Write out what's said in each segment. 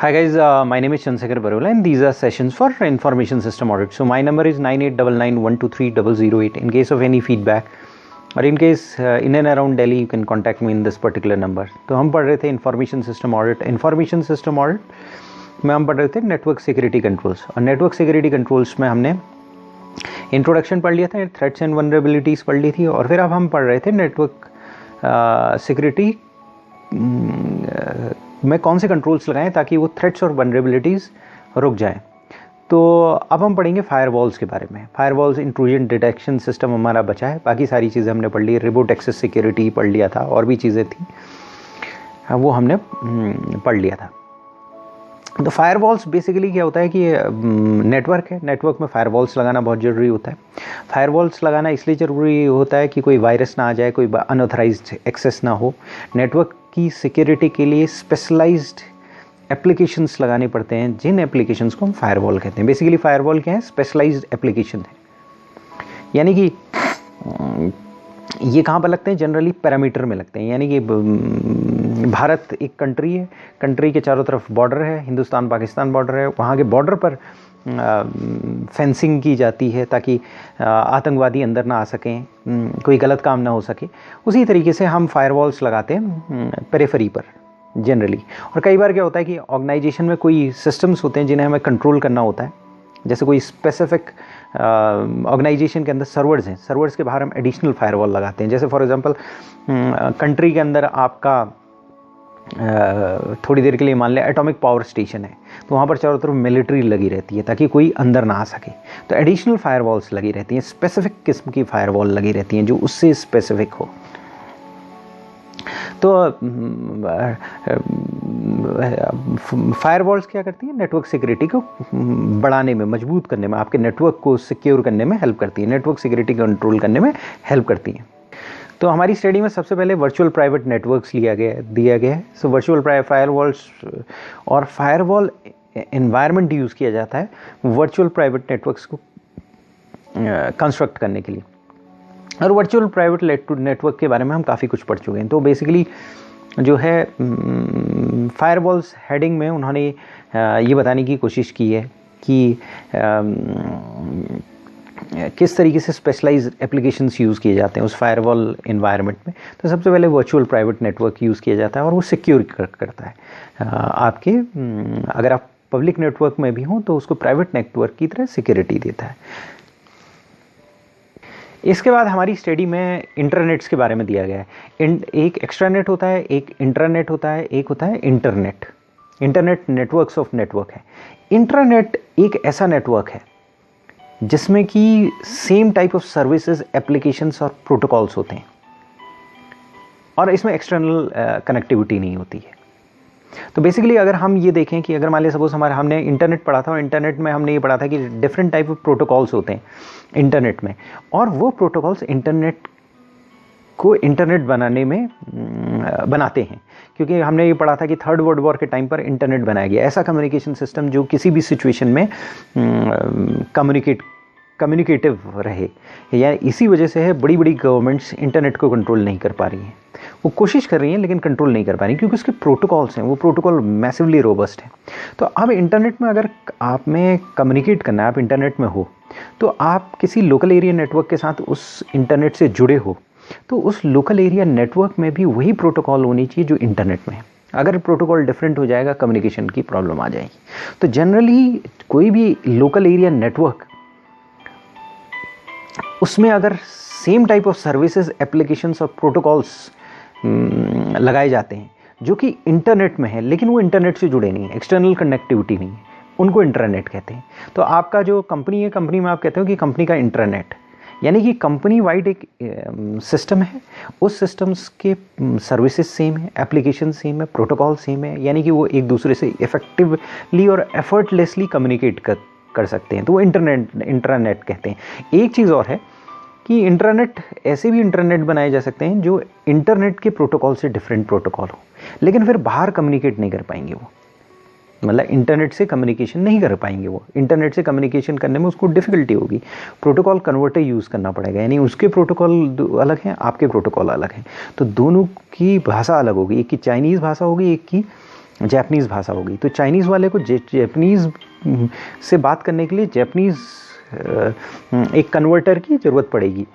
Hi guys, my name is Chandrasekhar Barola and these are sessions for information system audit. So my number is 9899123008. In case of any feedback or in case in and around Delhi, you can contact me in this particular number. तो हम पढ़ रहे थे information system audit. Information system audit में हम पढ़ रहे थे network security controls. और network security controls में हमने इंट्रोडक्शन पढ़ लिया था, थ्रेट्स एंड वनरेबिलिटीज़ पढ़ ली थी, और फिर अब हम पढ़ रहे थे नेटवर्क सिक्योरिटी में कौन से कंट्रोल्स लगाएं ताकि वो थ्रेट्स और वनरेबिलिटीज़ रुक जाएं। तो अब हम पढ़ेंगे फायरवॉल्स के बारे में। फायरवॉल्स इंट्रूजन डिटेक्शन सिस्टम हमारा बचा है, बाकी सारी चीज़ें हमने पढ़ ली। रिमोट एक्सेस सिक्योरिटी पढ़ लिया था, और भी चीज़ें थी वो हमने पढ़ लिया था। तो फायरवॉल्स बेसिकली क्या होता है कि नेटवर्क है, नेटवर्क में फायरवॉल्स लगाना बहुत ज़रूरी होता है। फायरवॉल्स लगाना इसलिए ज़रूरी होता है कि कोई वायरस ना आ जाए, कोई अनऑथराइज्ड एक्सेस ना हो। नेटवर्क की सिक्योरिटी के लिए स्पेशलाइज्ड एप्लीकेशंस लगाने पड़ते हैं, जिन एप्लीकेशंस को हम फायरवॉल कहते हैं। बेसिकली फायरवॉल क्या है? स्पेशलाइज्ड एप्लीकेशन है। यानी कि ये कहाँ पर लगते हैं? जनरली पैरामीटर में लगते हैं। यानी कि भारत एक कंट्री है, कंट्री के चारों तरफ बॉर्डर है, हिंदुस्तान पाकिस्तान बॉर्डर है, वहाँ के बॉर्डर पर फेंसिंग की जाती है ताकि आतंकवादी अंदर ना आ सकें, कोई गलत काम ना हो सके। उसी तरीके से हम फायरवॉल्स लगाते हैं पेरिफेरी पर जनरली। और कई बार क्या होता है कि ऑर्गेनाइजेशन में कोई सिस्टम्स होते हैं जिन्हें हमें कंट्रोल करना होता है। जैसे कोई स्पेसिफिक ऑर्गेनाइजेशन के अंदर सर्वर्स हैं, सर्वर्स के बाहर हम एडिशनल फायरवॉल लगाते हैं। जैसे फॉर एग्जांपल कंट्री के अंदर आपका थोड़ी देर के लिए मान लें एटॉमिक पावर स्टेशन है, तो वहाँ पर चारों तरफ मिलिट्री लगी रहती है ताकि कोई अंदर ना आ सके। तो एडिशनल फायरवॉल्स लगी रहती हैं, स्पेसिफिक किस्म की फायरवॉल लगी रहती हैं जो उससे स्पेसिफिक हो। तो फायरवॉल्स क्या करती हैं? नेटवर्क सिक्योरिटी को बढ़ाने में, मजबूत करने में, आपके नेटवर्क को सिक्योर करने में हेल्प करती है, नेटवर्क सिक्योरिटी को कंट्रोल करने में हेल्प करती हैं। तो हमारी स्टडी में सबसे पहले वर्चुअल प्राइवेट नेटवर्क्स दिया गया है। सो वर्चुअल फायरवॉल्स और फायरवॉल एनवायरनमेंट यूज़ किया जाता है वर्चुअल प्राइवेट नेटवर्क्स को कंस्ट्रक्ट करने के लिए। और वर्चुअल प्राइवेट नेटवर्क के बारे में हम काफ़ी कुछ पढ़ चुके हैं। तो बेसिकली जो है फायरवॉल्स हेडिंग में उन्होंने ये बताने की कोशिश की है कि किस तरीके से स्पेशलाइज्ड एप्लीकेशंस यूज़ किए जाते हैं उस फायरवॉल एनवायरनमेंट में। तो सबसे पहले वर्चुअल प्राइवेट नेटवर्क यूज़ किया जाता है और वो सिक्योर करता है आपके, अगर आप पब्लिक नेटवर्क में भी हों तो उसको प्राइवेट नेटवर्क की तरह सिक्योरिटी देता है। इसके बाद हमारी स्टडी में इंटरनेट्स के बारे में दिया गया है। एक एक्स्ट्रानेट होता है, एक इंटरनेट होता है, एक होता है internet. Internet networks of network है। इंटरनेट एक ऐसा नेटवर्क है जिसमें कि same type of services, applications और प्रोटोकॉल्स होते हैं, और इसमें एक्सटर्नल कनेक्टिविटी नहीं होती है। तो बेसिकली अगर हम ये देखें कि अगर मान लिया सपोज हमने इंटरनेट पढ़ा था, और इंटरनेट में हमने ये पढ़ा था कि डिफरेंट टाइप ऑफ प्रोटोकॉल्स होते हैं इंटरनेट में, और वो प्रोटोकॉल्स इंटरनेट को इंटरनेट बनाने में बनाते हैं। क्योंकि हमने ये पढ़ा था कि थर्ड वर्ल्ड वॉर के टाइम पर इंटरनेट बनाया गया, ऐसा कम्युनिकेशन सिस्टम जो किसी भी सिचुएशन में कम्युनिकेटिव रहे। या इसी वजह से है बड़ी बड़ी गवर्नमेंट्स इंटरनेट को कंट्रोल नहीं कर पा रही हैं। वो कोशिश कर रही हैं लेकिन कंट्रोल नहीं कर पा रही, क्योंकि उसके प्रोटोकॉल्स हैं, वो प्रोटोकॉल मैसिवली रोबस्ट हैं। तो अब इंटरनेट में अगर आप में कम्युनिकेट करना है, आप इंटरनेट में हो, तो आप किसी लोकल एरिया नेटवर्क के साथ उस इंटरनेट से जुड़े हो, तो उस लोकल एरिया नेटवर्क में भी वही प्रोटोकॉल होनी चाहिए जो इंटरनेट में है। अगर प्रोटोकॉल डिफरेंट हो जाएगा, कम्युनिकेशन की प्रॉब्लम आ जाएगी। तो जनरली कोई भी लोकल एरिया नेटवर्क, उसमें अगर same type of services, applications और प्रोटोकॉल्स लगाए जाते हैं जो कि इंटरनेट में है, लेकिन वो इंटरनेट से जुड़े नहीं है, एक्सटर्नल कनेक्टिविटी नहीं है, उनको इंटरनेट कहते हैं। तो आपका जो कंपनी है, कंपनी में आप कहते हो कि कंपनी का इंटरनेट, यानी कि कंपनी वाइड एक सिस्टम है, उस सिस्टम्स के सर्विसेज सेम है, एप्लीकेशन सेम है, प्रोटोकॉल सेम है, यानी कि वो एक दूसरे से इफेक्टिवली और एफर्टलेसली कम्युनिकेट कर सकते हैं। तो वो इंटरनेट कहते हैं। एक चीज़ और है कि इंटरनेट, ऐसे भी इंटरनेट बनाए जा सकते हैं जो इंटरनेट के प्रोटोकॉल से डिफरेंट प्रोटोकॉल हो, लेकिन फिर बाहर कम्युनिकेट नहीं कर पाएंगे वो, मतलब इंटरनेट से कम्युनिकेशन नहीं कर पाएंगे वो। इंटरनेट से कम्युनिकेशन करने में उसको डिफ़िकल्टी होगी, प्रोटोकॉल कन्वर्टर यूज़ करना पड़ेगा, यानी उसके प्रोटोकॉल अलग हैं, आपके प्रोटोकॉल अलग हैं, तो दोनों की भाषा अलग होगी। एक की चाइनीज़ भाषा होगी, एक की जैपनीज़ भाषा होगी, तो चाइनीज़ वाले को जैपनीज़ से बात करने के लिए जैपनीज़ एक कन्वर्टर की ज़रूरत पड़ेगी।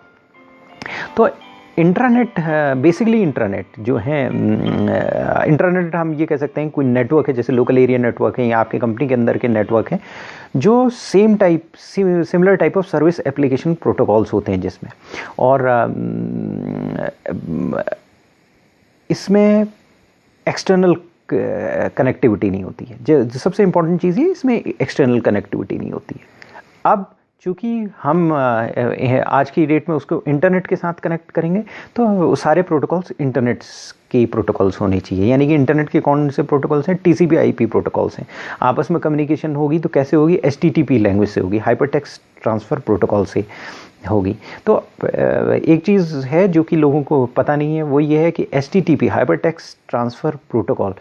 तो इंट्रानेट, बेसिकली इंट्रानेट जो है, इंट्रानेट हम ये कह सकते हैं कोई नेटवर्क है, जैसे लोकल एरिया नेटवर्क है या आपके कंपनी के अंदर के नेटवर्क हैं, जो similar type of service application protocols होते हैं जिसमें, और इसमें एक्सटर्नल कनेक्टिविटी नहीं होती है। जो सबसे इम्पॉर्टेंट चीज़ है, इसमें एक्सटर्नल कनेक्टिविटी नहीं होती है। अब चूँकि हम आज की डेट में उसको इंटरनेट के साथ कनेक्ट करेंगे, तो सारे प्रोटोकॉल्स इंटरनेट के प्रोटोकॉल्स होने चाहिए। यानी कि इंटरनेट के कौन से प्रोटोकॉल्स हैं? TCP IP प्रोटोकॉल्स हैं। आपस में कम्युनिकेशन होगी तो कैसे होगी? HTTP लैंग्वेज से होगी, हाइपरटेक्स्ट ट्रांसफ़र प्रोटोकॉल से होगी। तो एक चीज़ है जो कि लोगों को पता नहीं है, वो ये है कि HTTP हाइपरटेक्स्ट ट्रांसफ़र प्रोटोकॉल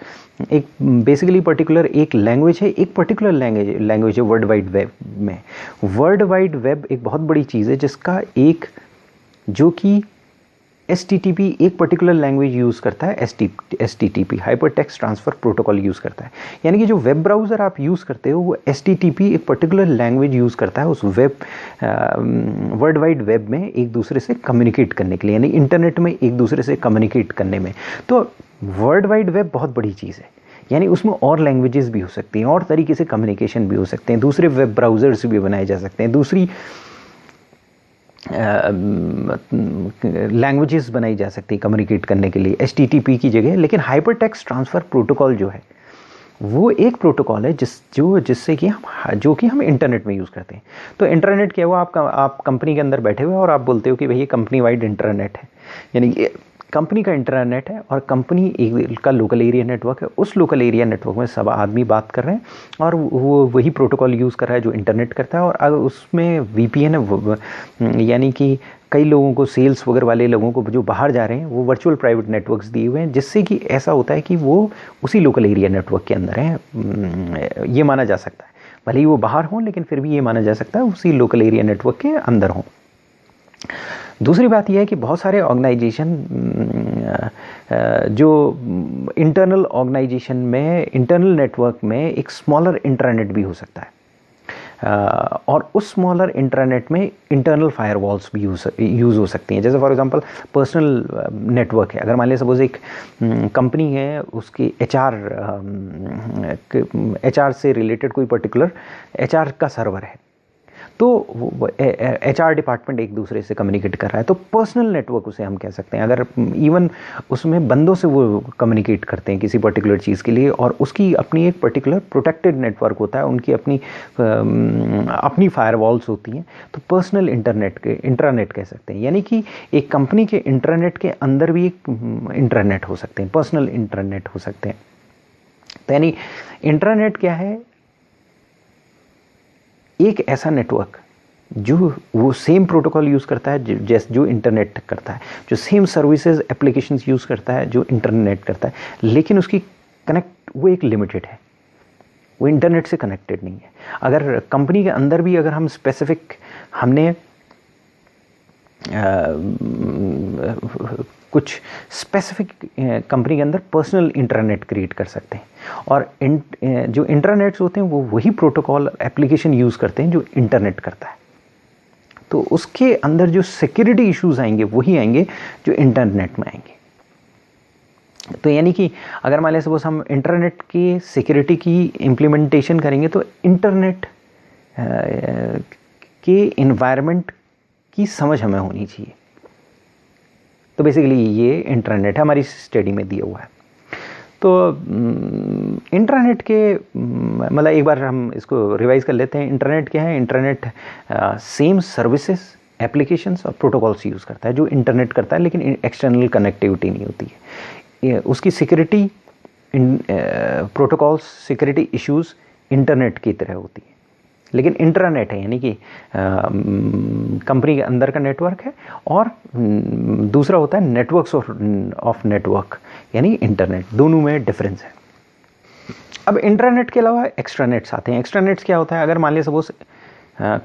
एक बेसिकली पर्टिकुलर एक लैंग्वेज है, एक पर्टिकुलर लैंग्वेज है वर्ल्ड वाइड वेब में। वर्ल्ड वाइड वेब एक बहुत बड़ी चीज़ है जिसका एक, जो कि HTTP एक पर्टिकुलर लैंग्वेज यूज़ करता है, HTTP hypertext transfer protocol use करता है। यानी कि जो वेब ब्राउज़र आप यूज़ करते हो वो HTTP एक पर्टिकुलर लैंग्वेज यूज़ करता है उस वर्ल्ड वाइड वेब में एक दूसरे से कम्युनिकेट करने के लिए, यानी इंटरनेट में एक दूसरे से कम्युनिकेट करने में। तो वर्ल्ड वाइड वेब बहुत बड़ी चीज़ है, यानी उसमें और लैंग्वेजेस भी हो सकती हैं, और तरीके से कम्युनिकेशन भी हो सकते हैं, दूसरे वेब ब्राउज़र्स भी बनाए जा सकते हैं, दूसरी लैंग्वेजेस बनाई जा सकती है कम्युनिकेट करने के लिए HTTP की जगह। लेकिन हाइपरटेक्स्ट ट्रांसफ़र प्रोटोकॉल जो है वो एक प्रोटोकॉल है जिससे कि हम इंटरनेट में यूज़ करते हैं। तो इंटरनेट क्या हुआ? आप कंपनी के अंदर बैठे हुए और आप बोलते हो कि भाई ये कंपनी वाइड इंटरनेट है, यानी कि कंपनी का इंटरनेट है और कंपनी का लोकल एरिया नेटवर्क है। उस लोकल एरिया नेटवर्क में सब आदमी बात कर रहे हैं और वो वही प्रोटोकॉल यूज़ कर रहा है जो इंटरनेट करता है। और अगर उसमें VPN है, यानी कि कई लोगों को, सेल्स वगैरह वाले लोगों को जो बाहर जा रहे हैं, वो वर्चुअल प्राइवेट नेटवर्क्स दिए हुए हैं, जिससे कि ऐसा होता है कि वो उसी लोकल एरिया नेटवर्क के अंदर हैं। ये माना जा सकता है, भले ही वो बाहर हों, लेकिन फिर भी ये माना जा सकता है उसी लोकल एरिया नेटवर्क के अंदर हों। दूसरी बात यह है कि बहुत सारे ऑर्गेनाइजेशन जो इंटरनल ऑर्गेनाइजेशन में, इंटरनल नेटवर्क में एक स्मॉलर इंट्रानेट भी हो सकता है, और उस स्मॉलर इंटरनेट में इंटरनल फायरवॉल्स भी यूज़ हो सकती हैं। जैसे फॉर एग्जांपल पर्सनल नेटवर्क है, अगर मान लिया सपोज एक कंपनी है, उसकी HR से रिलेटेड कोई पर्टिकुलर HR का सर्वर है, तो HR डिपार्टमेंट एक दूसरे से कम्युनिकेट कर रहा है, तो पर्सनल नेटवर्क उसे हम कह सकते हैं। अगर इवन उसमें बंदों से वो कम्युनिकेट करते हैं किसी पर्टिकुलर चीज़ के लिए, और उसकी अपनी एक पर्टिकुलर प्रोटेक्टेड नेटवर्क होता है, उनकी अपनी फायरवॉल्स होती हैं, तो पर्सनल इंट्रानेट कह सकते हैं। यानी कि एक कंपनी के इंटरनेट के अंदर भी एक इंटरनेट हो सकते हैं, पर्सनल इंटरनेट हो सकते हैं। तो यानी इंटरनेट क्या है? एक ऐसा नेटवर्क जो वो सेम प्रोटोकॉल यूज़ करता है जो इंटरनेट करता है, जो सेम सर्विसेज एप्लीकेशंस यूज़ करता है जो इंटरनेट करता है, लेकिन उसकी वो एक लिमिटेड है, वो इंटरनेट से कनेक्टेड नहीं है। अगर कंपनी के अंदर भी अगर हम स्पेसिफिक हमने कुछ स्पेसिफिक कंपनी के अंदर पर्सनल इंटरनेट क्रिएट कर सकते हैं, और जो इंटरनेट्स होते हैं वो वही प्रोटोकॉल एप्लीकेशन यूज़ करते हैं जो इंटरनेट करता है। तो उसके अंदर जो सिक्योरिटी इश्यूज आएंगे वही आएंगे जो इंटरनेट में आएंगे। तो यानी कि अगर मान लें सपोज हम इंटरनेट की सिक्योरिटी की इम्प्लीमेंटेशन करेंगे, तो इंटरनेट के इन्वायरमेंट की समझ हमें होनी चाहिए। तो बेसिकली ये इंटरनेट है, हमारी स्टडी में दिया हुआ है। तो इंटरनेट के मतलब एक बार हम इसको रिवाइज कर लेते हैं। इंटरनेट क्या है? इंटरनेट सेम सर्विसेज, एप्लीकेशंस और प्रोटोकॉल्स यूज़ करता है जो इंटरनेट करता है, लेकिन एक्सटर्नल कनेक्टिविटी नहीं होती है। उसकी security, protocols security issues internet की तरह होती है, लेकिन इंट्रानेट है, यानी कि कंपनी के अंदर का नेटवर्क है, और दूसरा होता है नेटवर्क्स ऑफ नेटवर्क, यानी इंटरनेट। दोनों में डिफरेंस है। अब इंट्रानेट के अलावा एक्स्ट्रानेट्स आते हैं। एक्स्ट्रानेट्स क्या होता है? अगर मान लिया सपोज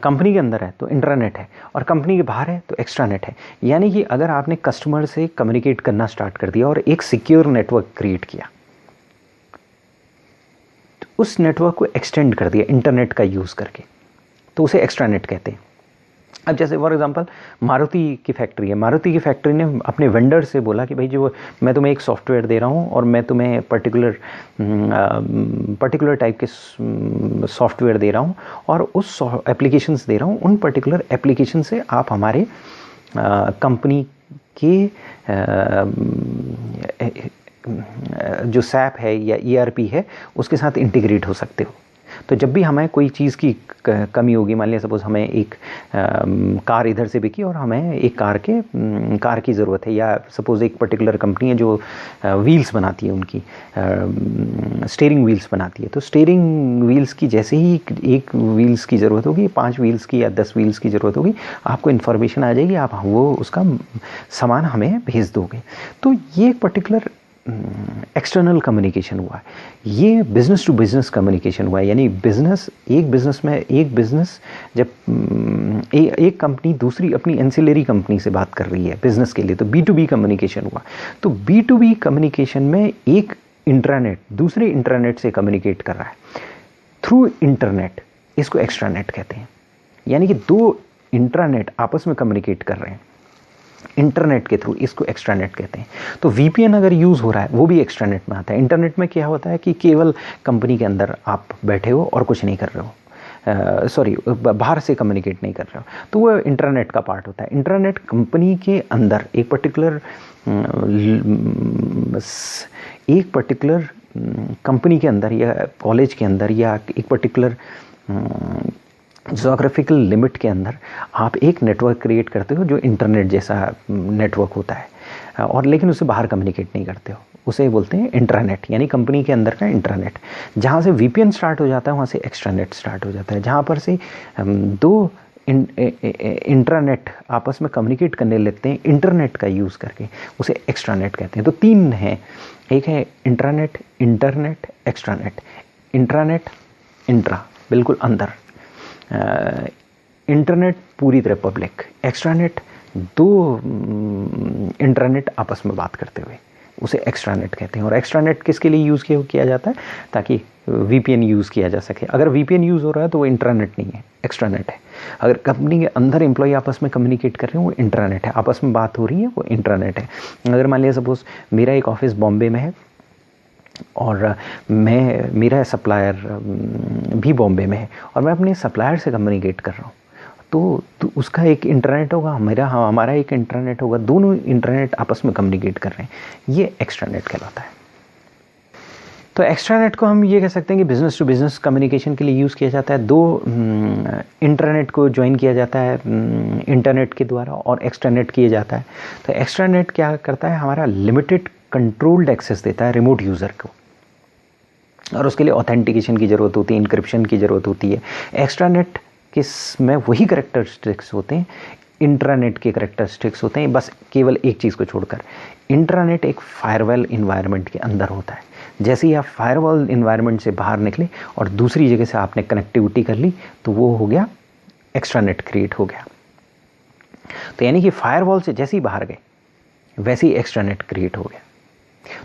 कंपनी के अंदर है तो इंट्रानेट है, और कंपनी के बाहर है तो एक्स्ट्रानेट है। यानी कि अगर आपने कस्टमर से कम्युनिकेट करना स्टार्ट कर दिया और एक सिक्योर नेटवर्क क्रिएट किया, उस नेटवर्क को एक्सटेंड कर दिया इंटरनेट का यूज़ करके, तो उसे एक्स्ट्रानेट कहते हैं। अब जैसे फॉर एग्जांपल मारुति की फैक्ट्री है, मारुति की फैक्ट्री ने अपने वेंडर से बोला कि भाई जो मैं तुम्हें एक सॉफ्टवेयर दे रहा हूँ और मैं तुम्हें पर्टिकुलर टाइप के सॉफ्टवेयर दे रहा हूँ और उस एप्लीकेशंस दे रहा हूँ, उन पर्टिकुलर एप्लीकेशन से आप हमारे कंपनी के जो SAP है या ERP है उसके साथ इंटीग्रेट हो सकते हो। तो जब भी हमें कोई चीज़ की कमी होगी, मान लिया सपोज़ हमें एक कार इधर से बिकी और हमें एक कार की ज़रूरत है, या सपोज़ एक पर्टिकुलर कंपनी है जो व्हील्स बनाती है, उनकी स्टीयरिंग व्हील्स बनाती है, तो स्टीयरिंग व्हील्स की जैसे ही एक व्हील्स की ज़रूरत होगी, 5 व्हील्स की या 10 व्हील्स की ज़रूरत होगी, आपको इन्फॉर्मेशन आ जाएगी, आप वो उसका सामान हमें भेज दोगे। तो ये एक पर्टिकुलर एक्सटर्नल कम्युनिकेशन हुआ है, ये बिज़नेस टू बिज़नेस कम्युनिकेशन हुआ है। यानी एक बिज़नेस जब एक कंपनी दूसरी अपनी एंसिलरी कंपनी से बात कर रही है बिज़नेस के लिए, तो B2B कम्युनिकेशन हुआ। तो B2B कम्युनिकेशन में एक इंट्रानेट दूसरे इंट्रानेट से कम्युनिकेट कर रहा है थ्रू इंटरनेट, इसको एक्स्ट्रानेट कहते हैं। यानी कि 2 इंट्रानेट आपस में कम्युनिकेट कर रहे हैं इंटरनेट के थ्रू, इसको एक्स्ट्रानेट कहते हैं। तो VPN अगर यूज़ हो रहा है वो भी एक्स्ट्रानेट में आता है। इंटरनेट में क्या होता है कि केवल कंपनी के अंदर आप बैठे हो और कुछ नहीं कर रहे हो, बाहर से कम्युनिकेट नहीं कर रहे हो, तो वो इंटरनेट का पार्ट होता है। इंटरनेट कंपनी के अंदर एक पर्टिकुलर कंपनी के अंदर या कॉलेज के अंदर या एक पर्टिकुलर जोग्राफिकल लिमिट के अंदर आप एक नेटवर्क क्रिएट करते हो जो इंटरनेट जैसा नेटवर्क होता है, और लेकिन उसे बाहर कम्युनिकेट नहीं करते हो, उसे बोलते हैं इंट्रानेट, यानी कंपनी के अंदर का इंट्रानेट। जहाँ से VPN स्टार्ट हो जाता है वहाँ से एक्स्ट्रानेट स्टार्ट हो जाता है। जहाँ पर से 2 इंट्रानेट आपस में कम्युनिकेट करने लगते हैं इंटरनेट का यूज़ करके, उसे एक्स्ट्रानेट कहते हैं। तो 3 हैं, एक है intranet, internet, extranet. Intranet intra बिल्कुल अंदर, इंटरनेट पूरी तरह पब्लिक, एक्स्ट्रानेट 2 इंटरनेट आपस में बात करते हुए, उसे एक्स्ट्रानेट कहते हैं। और एक्स्ट्रानेट किसके लिए यूज़ किया जाता है? ताकि VPN यूज़ किया जा सके। अगर VPN यूज़ हो रहा है तो वो इंट्रानेट नहीं है, एक्स्ट्रानेट है। अगर कंपनी के अंदर एम्प्लॉय आपस में कम्युनिकेट कर रहे हैं वो इंट्रानेट है, आपस में बात हो रही है वो इंट्रानेट है। अगर मान लिया सपोज़ मेरा एक ऑफिस बॉम्बे में है और मेरा सप्लायर भी बॉम्बे में है और मैं अपने सप्लायर से कम्युनिकेट कर रहा हूँ, तो उसका एक इंटरनेट होगा, हमारा एक इंटरनेट होगा, दोनों इंटरनेट आपस में कम्युनिकेट कर रहे हैं, ये एक्स्ट्रानेट कहलाता है। तो एक्स्ट्रानेट को हम ये कह सकते हैं कि बिज़नेस टू बिज़नेस कम्युनिकेशन के लिए यूज़ किया जाता है। 2 इंटरनेट को ज्वाइन किया जाता है इंटरनेट के द्वारा और एक्स्ट्रानेट किया जाता है। तो एक्स्ट्रानेट क्या करता है? हमारा लिमिटेड कंट्रोल्ड एक्सेस देता है रिमोट यूज़र को, और उसके लिए ऑथेंटिकेशन की ज़रूरत होती है, इंक्रिप्शन की ज़रूरत होती है। एक्स्ट्रानेट में वही करैक्टरिस्टिक्स होते हैं, इंट्रानेट के करैक्टरिस्टिक्स होते हैं, बस केवल एक चीज़ को छोड़कर। इंट्रानेट एक फायरवॉल इन्वायरमेंट के अंदर होता है। जैसे ही आप फायरवॉल इन्वायरमेंट से बाहर निकले और दूसरी जगह से आपने कनेक्टिविटी कर ली, तो वो हो गया एक्स्ट्रानेट क्रिएट हो गया। तो यानी कि फायरवॉल से जैसे ही बाहर गए वैसे ही एक्स्ट्रानेट क्रिएट हो गया।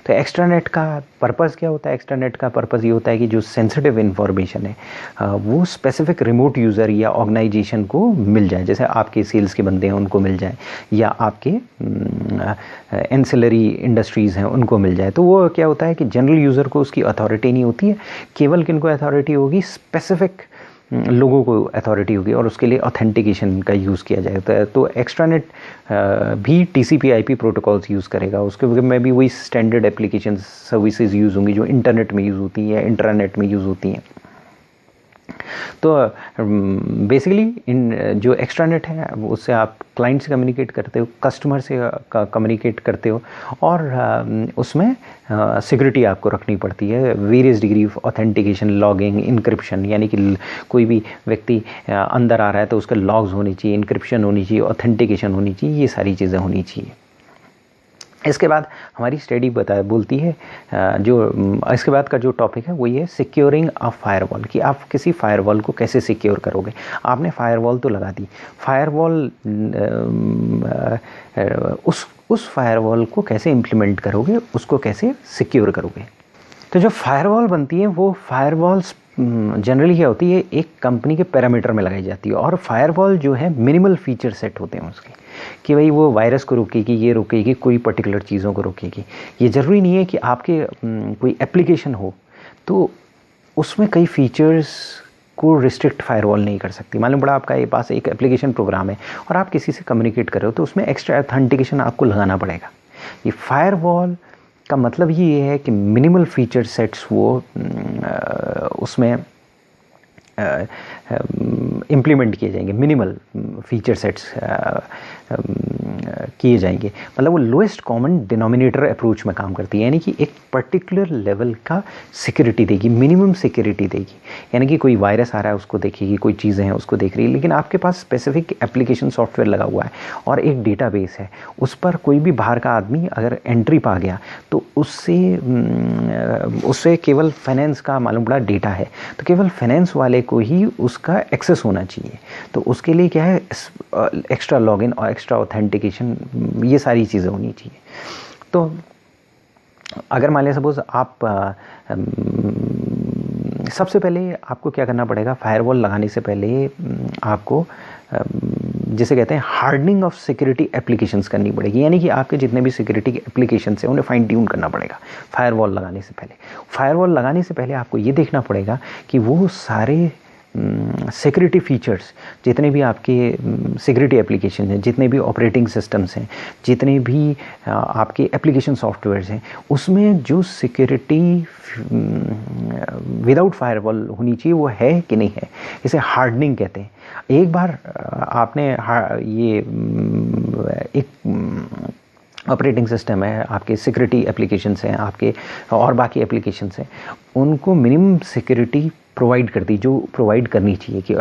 तो एक्स्ट्रानेट का पर्पज़ क्या होता है? एक्स्ट्रानेट का पर्पज़ ये होता है कि जो सेंसिटिव इन्फॉर्मेशन है वो स्पेसिफिक रिमोट यूज़र या ऑर्गेनाइजेशन को मिल जाए, जैसे आपके सेल्स के बंदे हैं उनको मिल जाए, या आपके एंसिलरी इंडस्ट्रीज़ हैं उनको मिल जाए। तो वो क्या होता है कि जनरल यूज़र को उसकी अथॉरिटी नहीं होती है, केवल किनको अथॉरिटी होगी? स्पेसिफिक लोगों को अथॉरिटी होगी, और उसके लिए ऑथेंटिकेशन का यूज़ किया जाता है। तो एक्स्ट्रानेट भी TCP/IP प्रोटोकॉल्स यूज़ करेगा, उसके में भी वही स्टैंडर्ड एप्लीकेशन सर्विसेज यूज़ होंगी जो इंटरनेट में यूज़ होती हैं या इंट्रानेट में यूज़ होती हैं। तो बेसिकली इन जो एक्स्ट्रानेट है उससे आप क्लाइंट से कम्युनिकेट करते हो, कस्टमर से कम्युनिकेट करते हो, और उसमें सिक्योरिटी आपको रखनी पड़ती है, various degree of authentication, logging, encryption, यानी कि कोई भी व्यक्ति अंदर आ रहा है तो उसके लॉग्स होनी चाहिए, इनक्रिप्शन होनी चाहिए, ऑथेंटिकेशन होनी चाहिए, ये सारी चीज़ें होनी चाहिए। इसके बाद हमारी स्टडी बोलती है इसके बाद का जो टॉपिक है वो ये सिक्योरिंग अ फायरवॉल, कि आप किसी फायरवॉल को कैसे सिक्योर करोगे। आपने फायरवॉल तो लगा दी, फायरवॉल उस फायरवॉल को कैसे इम्प्लीमेंट करोगे, उसको कैसे सिक्योर करोगे। तो जो फायरवॉल बनती है वो फायरवॉल्स जनरली क्या होती है, एक कंपनी के पैरामीटर में लगाई जाती है। और फायरवॉल जो है मिनिमल फीचर सेट होते हैं उसके, कि भाई वो वायरस को रोकेगी, ये रोकेगी, कोई पर्टिकुलर चीज़ों को रोकेगी। ये ज़रूरी नहीं है कि आपके कोई एप्लीकेशन हो तो उसमें कई फीचर्स को रिस्ट्रिक्ट फायरवॉल नहीं कर सकती। मालूम पड़ा आपका ये पास एक एप्लीकेशन प्रोग्राम है और आप किसी से कम्युनिकेट कर रहे हो तो उसमें एक्स्ट्रा ऑथेंटिकेशन आपको लगाना पड़ेगा। ये फायरवॉल का मतलब ये है कि मिनिमल फीचर सेट्स वो उसमें इम्प्लीमेंट किए जाएंगे, मिनिमल फीचर सेट्स किए जाएंगे। मतलब वो लोएस्ट कॉमन डिनोमिनेटर अप्रोच में काम करती है, यानी कि एक पर्टिकुलर लेवल का सिक्योरिटी देगी, मिनिमम सिक्योरिटी देगी। यानी कि कोई वायरस आ रहा है उसको देखेगी, कोई चीज़ें हैं उसको देख रही है, लेकिन आपके पास स्पेसिफिक एप्लीकेशन सॉफ्टवेयर लगा हुआ है और एक डेटाबेस है, उस पर कोई भी बाहर का आदमी अगर एंट्री पा गया तो उससे केवल फाइनेंस का मालूम पड़ा डेटा है तो केवल फाइनेंस वाले को ही उसका एक्सेस होना चाहिए। तो उसके लिए क्या है, एक्स्ट्रा लॉगिन और एक्स्ट्रा ऑथेंटिकेशन, ये सारी चीज़ें होनी चाहिए। तो अगर मान लिया सपोज आप सबसे पहले आपको क्या करना पड़ेगा, फायरवॉल लगाने से पहले आपको जिसे कहते हैं हार्डनिंग ऑफ सिक्योरिटी एप्लीकेशंस करनी पड़ेगी। यानी कि आपके जितने भी सिक्योरिटी के एप्लीकेशंस हैं उन्हें फाइन ट्यून करना पड़ेगा फायरवॉल लगाने से पहले। फायरवॉल लगाने से पहले आपको ये देखना पड़ेगा कि वो सारे सिक्योरिटी फीचर्स, जितने भी आपके सिक्योरिटी एप्लीकेशन हैं, जितने भी ऑपरेटिंग सिस्टम्स हैं, जितने भी आपके एप्लीकेशन सॉफ्टवेयर्स हैं, उसमें जो सिक्योरिटी विदाउट फायरवॉल होनी चाहिए वो है कि नहीं है। इसे हार्डनिंग कहते हैं। एक बार आपने ये एक ऑपरेटिंग सिस्टम है, आपके सिक्योरिटी एप्लीकेशंस हैं, आपके और बाकी एप्लीकेशंस हैं, उनको मिनिमम सिक्योरिटी प्रोवाइड करती, जो प्रोवाइड करनी चाहिए कि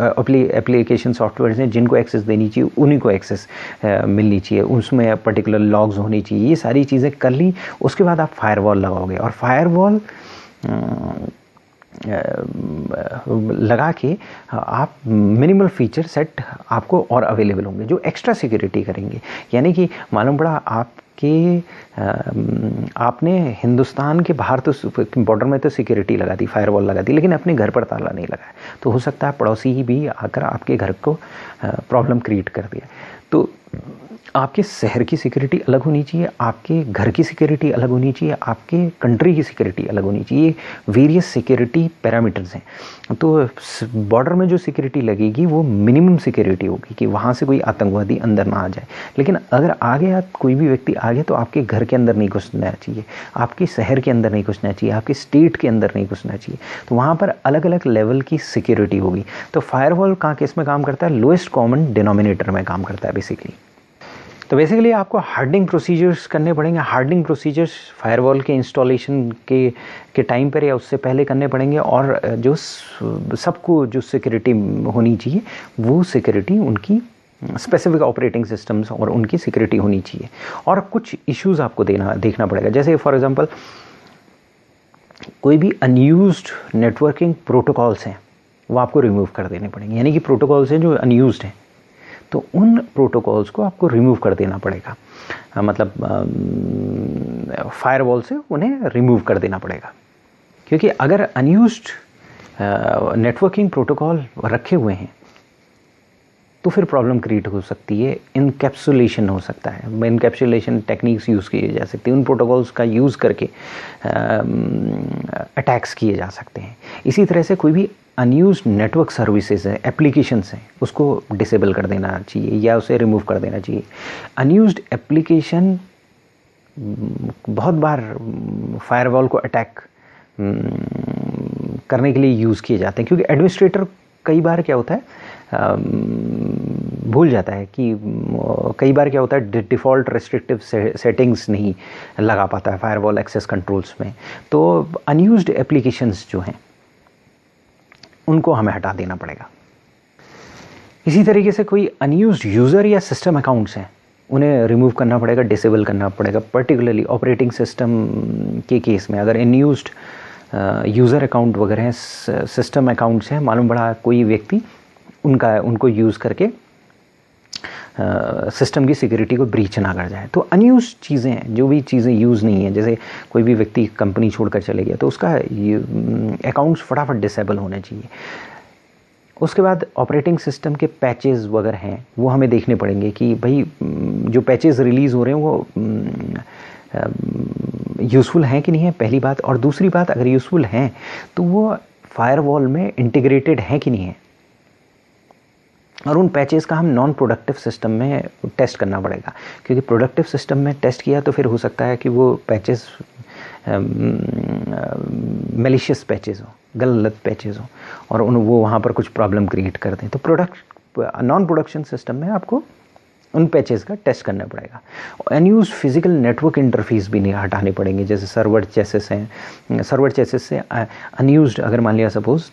एप्लीकेशन सॉफ्टवेयर हैं जिनको एक्सेस देनी चाहिए उन्हीं को एक्सेस मिलनी चाहिए, उसमें पर्टिकुलर लॉग्स होनी चाहिए। ये सारी चीज़ें कर ली, उसके बाद आप फायरवॉल लगाओगे और फायरवॉल लगा के आप मिनिमल फीचर सेट आपको और अवेलेबल होंगे जो एक्स्ट्रा सिक्योरिटी करेंगे। यानी कि मालूम पड़ा आपने हिंदुस्तान के बाहर तो बॉर्डर में तो सिक्योरिटी लगा दी, फायरवॉल लगा दी, लेकिन अपने घर पर ताला नहीं लगाया, तो हो सकता है पड़ोसी ही भी आकर आपके घर को प्रॉब्लम क्रिएट कर दिया। तो आपके शहर की सिक्योरिटी अलग होनी चाहिए, आपके घर की सिक्योरिटी अलग होनी चाहिए, आपके कंट्री की सिक्योरिटी अलग होनी चाहिए। वेरियस सिक्योरिटी पैरामीटर्स हैं। तो बॉर्डर में जो सिक्योरिटी लगेगी वो मिनिमम सिक्योरिटी होगी कि वहाँ से कोई आतंकवादी अंदर ना आ जाए। लेकिन अगर आ गया, कोई भी व्यक्ति आ गया, तो आपके घर के अंदर नहीं घुसना चाहिए, आपके शहर के अंदर नहीं घुसना चाहिए, आपके स्टेट के अंदर नहीं घुसना चाहिए। तो वहाँ पर अलग अलग लेवल की सिक्योरिटी होगी। तो फायरवॉल कहाँ किस में काम करता है, लोएस्ट कॉमन डिनोमिनेटर में काम करता है बेसिकली। तो बेसिकली आपको हार्डनिंग प्रोसीजर्स करने पड़ेंगे। हार्डनिंग प्रोसीजर्स फायरवॉल के इंस्टॉलेशन के टाइम पर या उससे पहले करने पड़ेंगे, और जो सबको जो सिक्योरिटी होनी चाहिए वो सिक्योरिटी उनकी स्पेसिफिक ऑपरेटिंग सिस्टम्स और उनकी सिक्योरिटी होनी चाहिए। और कुछ इश्यूज आपको देखना पड़ेगा, जैसे फॉर एग्जांपल कोई भी अनयूज्ड नेटवर्किंग प्रोटोकॉल्स हैं वो आपको रिमूव कर देने पड़ेंगे। यानी कि प्रोटोकॉल्स हैं जो अनयूज्ड हैं, तो उन प्रोटोकॉल्स को आपको रिमूव कर देना पड़ेगा। मतलब फायरवॉल से उन्हें रिमूव कर देना पड़ेगा, क्योंकि अगर अनयूज्ड नेटवर्किंग प्रोटोकॉल रखे हुए हैं तो फिर प्रॉब्लम क्रिएट हो सकती है, इनकैप्सुलेशन हो सकता है, इनकैप्सुलेशन टेक्निक्स यूज़ की जा सकती है, उन प्रोटोकॉल्स का यूज़ करके अटैक्स किए जा सकते हैं। इसी तरह से कोई भी अनयूज्ड नेटवर्क सर्विसेज है, एप्लीकेशंस हैं, उसको डिसेबल कर देना चाहिए या उसे रिमूव कर देना चाहिए। अनयूज्ड एप्लीकेशन बहुत बार फायरवॉल को अटैक करने के लिए यूज़ किए जाते हैं, क्योंकि एडमिनिस्ट्रेटर कई बार क्या होता है भूल जाता है कि कई बार क्या होता है डिफ़ॉल्ट रेस्ट्रिक्टिव सेटिंग्स नहीं लगा पाता है फायरवॉल एक्सेस कंट्रोल्स में। तो अनयूज्ड एप्लीकेशंस जो हैं उनको हमें हटा देना पड़ेगा। इसी तरीके से कोई अनयूज्ड यूज़र या सिस्टम अकाउंट्स हैं उन्हें रिमूव करना पड़ेगा, डिसेबल करना पड़ेगा। पर्टिकुलरली ऑपरेटिंग सिस्टम के केस में अगर अनयूज्ड यूज़र अकाउंट वगैरह हैं, सिस्टम अकाउंट्स हैं, मालूम पड़ा कोई व्यक्ति उनको यूज़ करके सिस्टम की सिक्योरिटी को ब्रीच ना कर जाए। तो अनयूज चीज़ें हैं, जो भी चीज़ें यूज़ नहीं हैं, जैसे कोई भी व्यक्ति कंपनी छोड़कर चले गया तो उसका अकाउंट्स फटाफट डिसेबल होने चाहिए। उसके बाद ऑपरेटिंग सिस्टम के पैचेस वगैरह हैं वो हमें देखने पड़ेंगे कि भाई जो पैचेस रिलीज़ हो रहे हैं वो यूज़फुल हैं कि नहीं है, पहली बात। और दूसरी बात, अगर यूज़फुल हैं तो वो फायरवॉल में इंटीग्रेटेड हैं कि नहीं है। और उन पैचेस का हम नॉन प्रोडक्टिव सिस्टम में टेस्ट करना पड़ेगा, क्योंकि प्रोडक्टिव सिस्टम में टेस्ट किया तो फिर हो सकता है कि वो पैचेस मैलिशियस पैचेस हो, गलत पैचेस हो और वो वहाँ पर कुछ प्रॉब्लम क्रिएट कर दें। तो नॉन प्रोडक्शन सिस्टम में आपको उन पैचेस का टेस्ट करना पड़ेगा। अनयूज फिजिकल नेटवर्क इंटरफेस भी नहीं हटाने पड़ेंगे, जैसे सर्वर चेसेस हैं। सर्वर चेसेस से अनयूज्ड, अगर मान लिया सपोज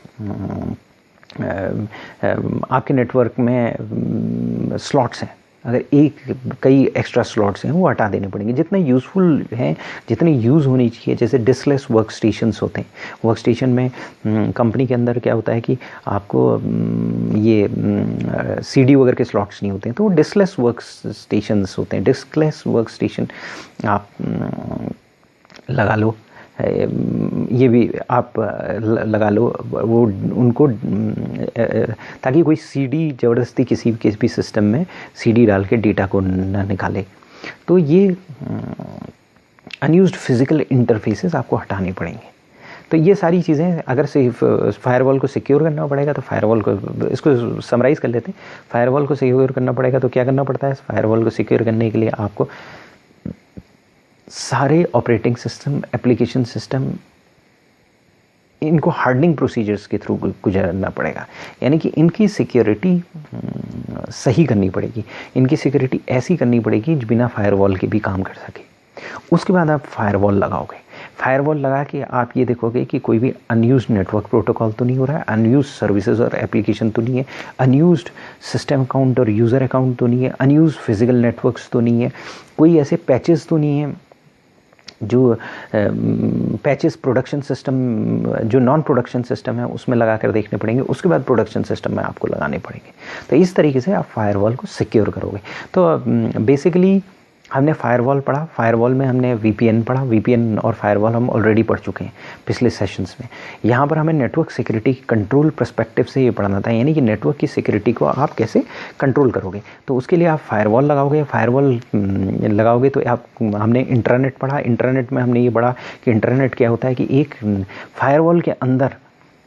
आपके नेटवर्क में स्लॉट्स हैं, अगर कई एक्स्ट्रा स्लॉट्स हैं वो हटा देने पड़ेंगे। जितने यूज़फुल हैं, जितने यूज़ होनी चाहिए, जैसे डिस्कलेस वर्क स्टेशंस होते हैं। वर्क स्टेशन में कंपनी के अंदर क्या होता है कि आपको ये सीडी वगैरह के स्लॉट्स नहीं होते हैं, तो वो डिस्कलेस वर्क स्टेशंस होते हैं। डिस्कलेस वर्क स्टेशन आप लगा लो, ये भी आप लगा लो वो उनको, ताकि कोई सीडी ज़बरदस्ती किसी के भी सिस्टम में सीडी डाल के डेटा को ना निकाले। तो ये अनयूज्ड फिज़िकल इंटरफेसेस आपको हटाने पड़ेंगे। तो ये सारी चीज़ें, अगर सिर्फ फायरवॉल को सिक्योर करना पड़ेगा तो फायरवॉल को, इसको समराइज़ कर लेते हैं। फायरवॉल को सिक्योर करना पड़ेगा तो क्या करना पड़ता है। फायरवॉल को सिक्योर करने के लिए आपको सारे ऑपरेटिंग सिस्टम, एप्लीकेशन सिस्टम, इनको हार्डनिंग प्रोसीजर्स के थ्रू गुजरना पड़ेगा। यानी कि इनकी सिक्योरिटी सही करनी पड़ेगी, इनकी सिक्योरिटी ऐसी करनी पड़ेगी जो बिना फायरवॉल के भी काम कर सके। उसके बाद आप फायरवॉल लगाओगे। फायरवॉल लगा के आप ये देखोगे कि कोई भी अनयूज्ड नेटवर्क प्रोटोकॉल तो नहीं हो रहा है, अनयूज्ड सर्विसेज और एप्लीकेशन तो नहीं है, अनयूज्ड सिस्टम अकाउंट और यूज़र अकाउंट तो नहीं है, अनयूज्ड फिजिकल नेटवर्क्स तो नहीं है, कोई ऐसे पैचेस तो नहीं है जो पैचेस प्रोडक्शन सिस्टम, जो नॉन प्रोडक्शन सिस्टम है उसमें लगा कर देखने पड़ेंगे। उसके बाद प्रोडक्शन सिस्टम में आपको लगाने पड़ेंगे। तो इस तरीके से आप फायरवॉल को सिक्योर करोगे। तो बेसिकली हमने फायरवॉल पढ़ा, फायरवॉल में हमने वीपीएन पढ़ा। वीपीएन और फायरवॉल हम ऑलरेडी पढ़ चुके हैं पिछले सेशंस में। यहाँ पर हमें नेटवर्क सिक्योरिटी कंट्रोल पर्सपेक्टिव से ये पढ़ना था, यानी कि नेटवर्क की सिक्योरिटी को आप कैसे कंट्रोल करोगे। तो उसके लिए आप फायरवॉल लगाओगे। फायरवॉल लगाओगे तो आप, हमने इंटरनेट पढ़ा। इंटरनेट में हमने ये पढ़ा कि इंटरनेट क्या होता है कि एक फायरवॉल के अंदर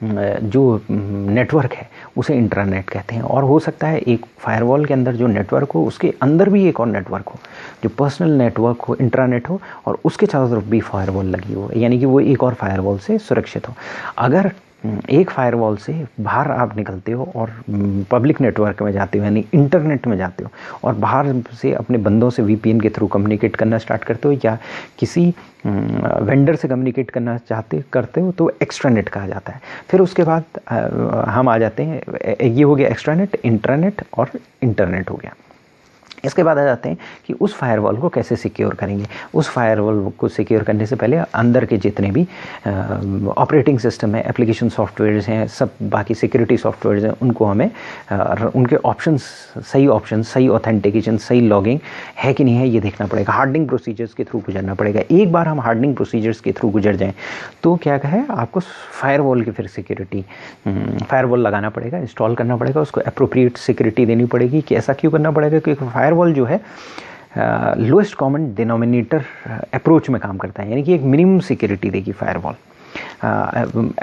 जो नेटवर्क है उसे इंटरनेट कहते हैं। और हो सकता है एक फायरवॉल के अंदर जो नेटवर्क हो उसके अंदर भी एक और नेटवर्क हो, जो पर्सनल नेटवर्क हो, इंट्रानेट हो, और उसके चारों तरफ भी फायरवॉल लगी हो, यानी कि वो एक और फायरवॉल से सुरक्षित हो। अगर एक फायरवॉल से बाहर आप निकलते हो और पब्लिक नेटवर्क में जाते हो, यानी इंटरनेट में जाते हो, और बाहर से अपने बंदों से वीपीएन के थ्रू कम्युनिकेट करना स्टार्ट करते हो, या किसी वेंडर से कम्युनिकेट करना करते हो, तो एक्स्ट्रानेट कहा जाता है। फिर उसके बाद हम आ जाते हैं, ये हो गया एक्स्ट्रानेट, इंट्रानेट और इंटरनेट हो गया। इसके बाद आ जाते हैं कि उस फायरवॉल को कैसे सिक्योर करेंगे। उस फायरवॉल को सिक्योर करने से पहले अंदर के जितने भी ऑपरेटिंग सिस्टम है, एप्लीकेशन सॉफ्टवेयर्स हैं, सब बाकी सिक्योरिटी सॉफ्टवेयर्स हैं, उनको हमें उनके ऑप्शंस, सही ऑथेंटिकेशन, सही लॉगिंग है कि नहीं है ये देखना पड़ेगा। हार्डनिंग प्रोसीजर्स के थ्रू गुजरना पड़ेगा। एक बार हम हार्डनिंग प्रोसीजर्स के थ्रू गुजर जाएँ तो क्या है, आपको फायरवॉल की फिर सिक्योरिटी, फायरवॉल लगाना पड़ेगा, इंस्टॉल करना पड़ेगा, उसको एप्रोप्रिएट सिक्योरिटी देनी पड़ेगी। कि ऐसा क्यों करना पड़ेगा, क्योंकि फायरवॉल जो है लोएस्ट कॉमन डिनोमिनेटर अप्रोच में काम करता है, यानी कि एक मिनिमम सिक्योरिटी देगी फायरवॉल।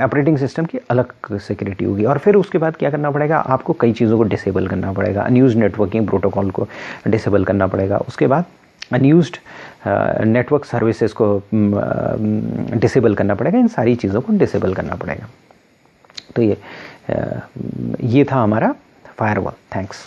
ऑपरेटिंग सिस्टम की अलग सिक्योरिटी होगी। और फिर उसके बाद क्या करना पड़ेगा, आपको कई चीज़ों को डिसेबल करना पड़ेगा। अनयूज्ड नेटवर्किंग प्रोटोकॉल को डिसेबल करना पड़ेगा। उसके बाद अनयूज्ड नेटवर्क सर्विसेज को डिसेबल करना पड़ेगा। इन सारी चीज़ों को डिसेबल करना पड़ेगा। तो ये था हमारा फायरवॉल। थैंक्स।